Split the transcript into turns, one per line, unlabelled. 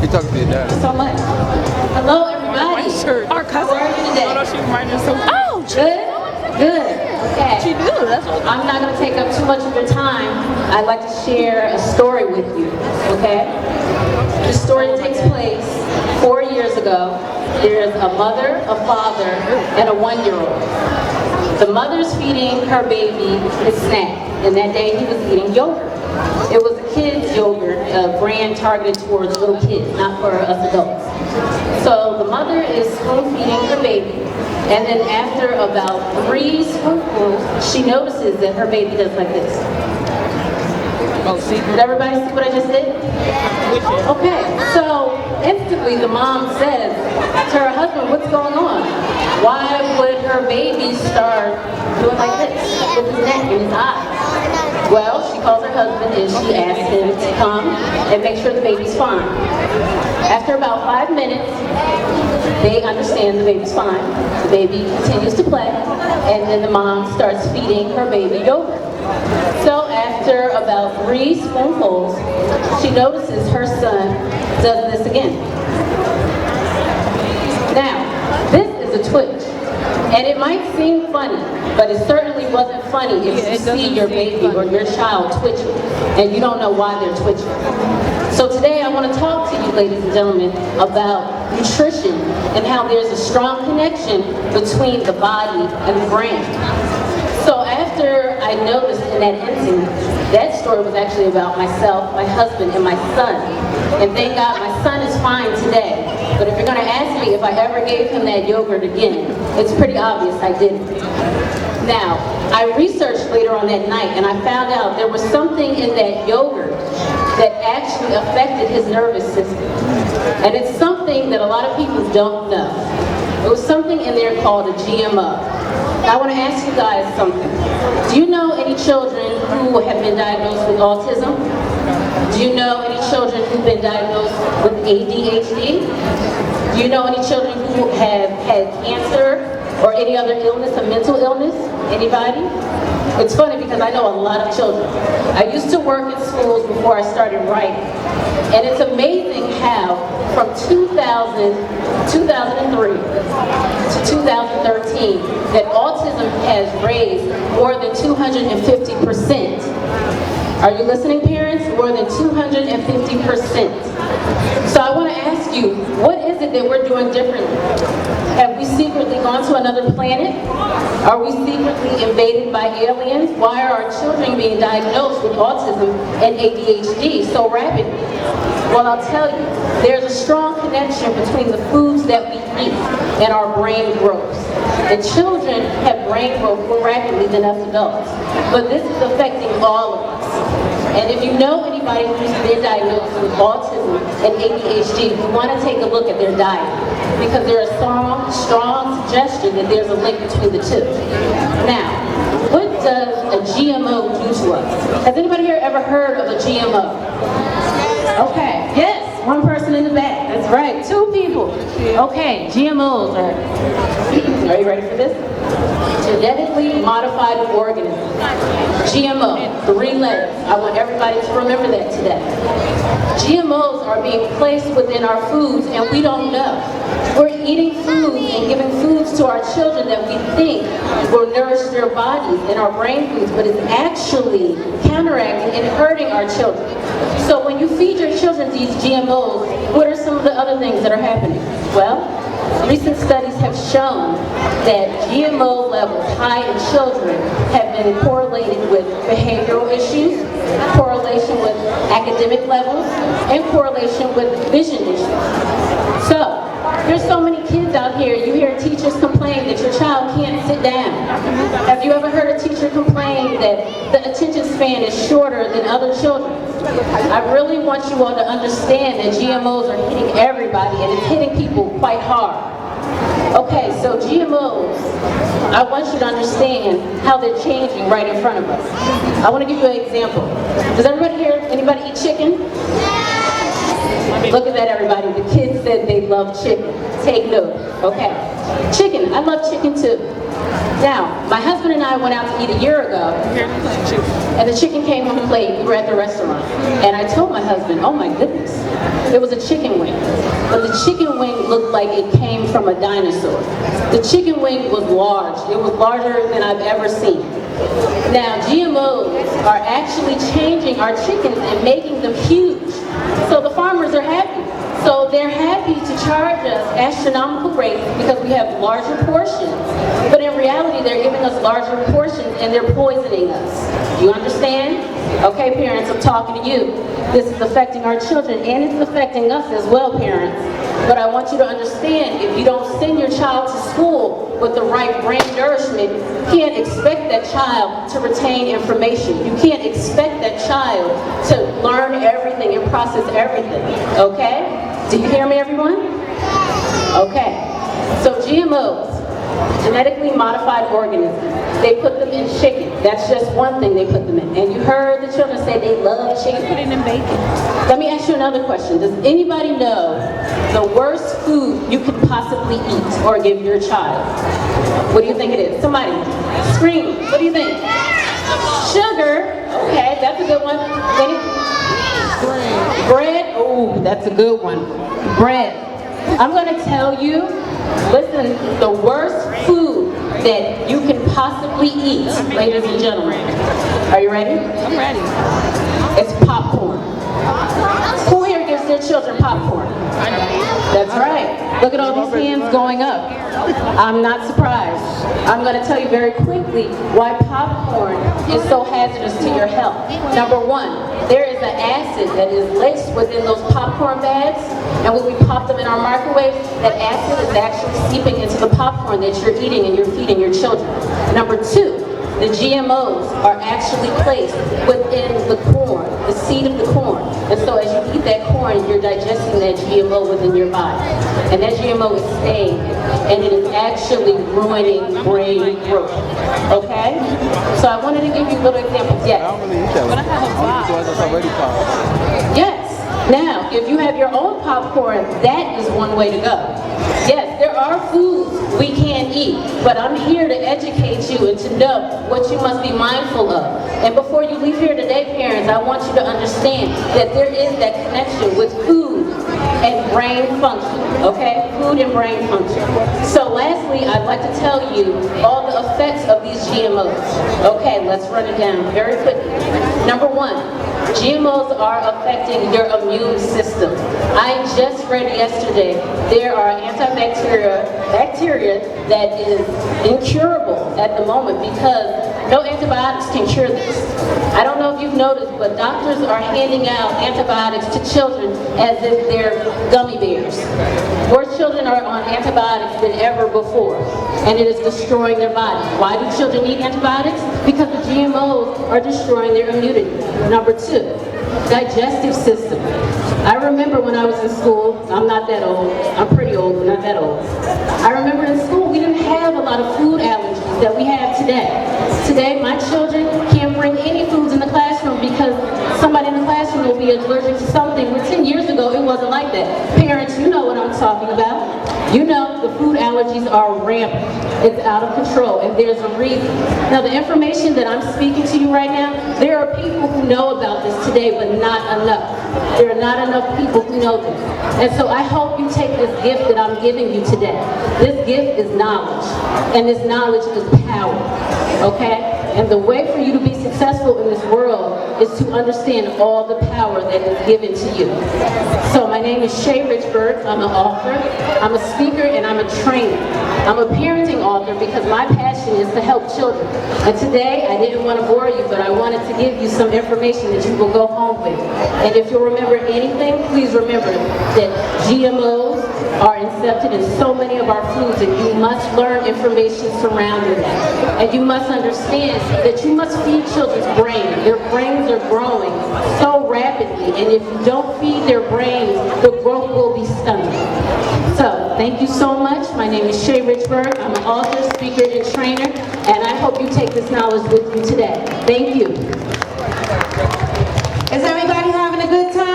be talking to your dad.
So much. Hello, everybody.
Our cousin.
How are you today?
Oh, she reminded us so.
Oh, good. Good. Okay.
She knew. That's what.
I'm not going to take up too much of your time. I'd like to share a story with you. Okay. This story takes place 4 years ago. There's a mother, a father, and a 1-year-old. The mother's feeding her baby his snack, and that day he was eating yogurt. It was a kid's yogurt, a brand targeted towards little kids, not for us adults. So the mother is spoon feeding her baby, and then after about 3 spoonfuls, she notices that her baby does like this. Did everybody see what I just did? Okay, so instantly the mom says to her husband, what's going on? Why would her baby start doing like this with his neck and his eyes? Well, she calls her husband and she asks him to come and make sure the baby's fine. After about 5 minutes, they understand the baby's fine. The baby continues to play, and then the mom starts feeding her baby yogurt. So after about 3 spoonfuls, she notices her son does this again. Now, this is a twitch. And it might seem funny, but it certainly wasn't funny if you see your baby or your child twitching and you don't know why they're twitching. So today I want to talk to you, ladies and gentlemen, about nutrition and how there's a strong connection between the body and the brain. So after I noticed in that incident, that story was actually about myself, my husband, and my son. And thank God my son is fine today. But if you're going to ask me if I ever gave him that yogurt again, it's pretty obvious I didn't. Now, I researched later on that night and I found out there was something in that yogurt that actually affected his nervous system. And it's something that a lot of people don't know. It was something in there called a GMO. I want to ask you guys something. Do you know any children who have been diagnosed with autism? Do you know any children who've been diagnosed with ADHD? Do you know any children who have had cancer or any other illness, a mental illness? Anybody? It's funny because I know a lot of children. I used to work in schools before I started writing. And it's amazing how from 2003 to 2013 that autism has raised more than 250%. Are you listening, parents? More than 250%. So I want to ask you, what is it that we're doing differently? Have we secretly gone to another planet? Are we secretly invaded by aliens? Why are our children being diagnosed with autism and ADHD so rapidly? Well, I'll tell you, there's a strong connection between the foods that we eat and our brain growth. And children have brain growth more rapidly than us adults. But this is affecting all of us. And if you know anybody who's been diagnosed with autism and ADHD, you want to take a look at their diet because there's a strong suggestion that there's a link between the two. Now, what does a GMO do to us? Has anybody here ever heard of a GMO? Okay, yes, one person in the back. That's right, 2 people. Okay, GMOs are you ready for this? Genetically Modified Organisms. GMO, 3 letters. I want everybody to remember that today. GMOs are being placed within our foods and we don't know. We're eating foods and giving foods to our children that we think will nourish their bodies and our brain foods, but it's actually counteracting and hurting our children. So when you feed your children these GMOs, what are some of the other things that are happening? Well, recent studies have shown that GMO levels high in children have been correlated with behavioral issues, correlation with academic levels, and correlation with vision issues. So, there's so many kids out here, you hear teachers complain that your child can't sit down. Have you ever heard a teacher complain that the attention span is shorter than other children? I really want you all to understand that GMOs are hitting everybody and it's hitting people quite hard. Okay, so GMOs, I want you to understand how they're changing right in front of us. I want to give you an example. Does everybody here, anybody eat chicken? Look at that, everybody. The kids said they love chicken. Take note. Okay. Chicken. I love chicken too. Now, my husband and I went out to eat a year ago. And the chicken came on the plate. We were at the restaurant. And I told my husband, oh my goodness, it was a chicken wing. But the chicken wing looked like it came from a dinosaur. The chicken wing was large. It was larger than I've ever seen. Now, GMOs are actually changing our chickens and making them huge. So the farmers are happy. So they're happy to charge us astronomical rates because we have larger portions. But in reality, they're giving us larger portions and they're poisoning us. Do you understand? Okay, parents, I'm talking to you. This is affecting our children and it's affecting us as well, parents. But I want you to understand, if you don't send your child to school with the right brain nourishment, you can't expect that child to retain information. You can't expect that child to learn everything and process everything, okay? Do you hear me, everyone? Okay. So GMOs, genetically modified organisms, they put them in chicken. That's just one thing they put them in. And you heard the children say they love chicken.
Put it in bacon.
Let me ask you another question. Does anybody know the worst food you could possibly eat or give your child? What do you think it is? Somebody scream. What do you think? Sugar. Okay, that's a good one. Bread. Oh, that's a good one. Bread. I'm going to tell you, listen, the worst food that you can possibly eat, ladies and gentlemen. Are you ready?
I'm ready.
It's popcorn. Who here gives their children popcorn? That's right. Look at all these hands going up. I'm not surprised. I'm going to tell you very quickly why popcorn is so hazardous to your health. Number one, there is an acid that is laced within those popcorn bags, and when we pop them in our microwave, that acid is actually seeping into the popcorn that you're eating and you're feeding your children. Number two, the GMOs are actually placed within the corn, the seed of the corn. And so as you eat that corn, you're digesting that GMO within your body. And that GMO is staying, and it is actually ruining brain growth. Okay? So I wanted to give you little examples. Yes?
But I have a box.
Yes. Now, if you have your own popcorn, that is one way to go. Yes, there are foods we can't eat, but I'm here to educate you and to know what you must be mindful of. And before you leave here today, parents, I want you to understand that there is that connection with food and brain function, okay? Food and brain function. So lastly, I'd like to tell you all the effects of these GMOs. Okay, let's run it down very quickly. Number one, GMOs are affecting your immune system. I just read yesterday there are bacteria that is incurable at the moment because no antibiotics can cure this. I don't know if you've noticed, but doctors are handing out antibiotics to children as if they're gummy bears. More children are on antibiotics than ever before, and it is destroying their body. Why do children need antibiotics? Because the GMOs are destroying their immunity. Number two, digestive system. I remember when I was in school, I'm not that old, I'm pretty old, but not that old. I remember in school we didn't have a lot of food allergies that we have today. Today my children can't bring any foods in the classroom because somebody in the classroom will be allergic to something. But 10 years ago it wasn't like that. Parents, you know what I'm talking about. You know the food allergies are rampant. It's out of control, and there's a reason. Now the information that I'm speaking to you right now, there are people who know about this today, but not enough. There are not enough people who know this. And so I hope you take this gift that I'm giving you today. This gift is knowledge, and this knowledge is power, okay? And the way for you to be successful in this world is to understand all the power that is given to you. So my name is Shea Richburg. I'm an author, I'm a speaker, and I'm a trainer. I'm a parenting author because my passion is to help children. And today, I didn't want to bore you, but I wanted to give you some information that you will go home with. And if you'll remember anything, please remember that GMOs are incepted in so many of our foods, and you must learn information surrounding that. And you must understand that you must feed children's brain. Their brains are growing so rapidly, and if you don't feed their brains, the growth will be stunted. So, thank you so much. My name is Shea Richburg. I'm an author, speaker, and trainer, and I hope you take this knowledge with you today. Thank you.
Is everybody having a good time?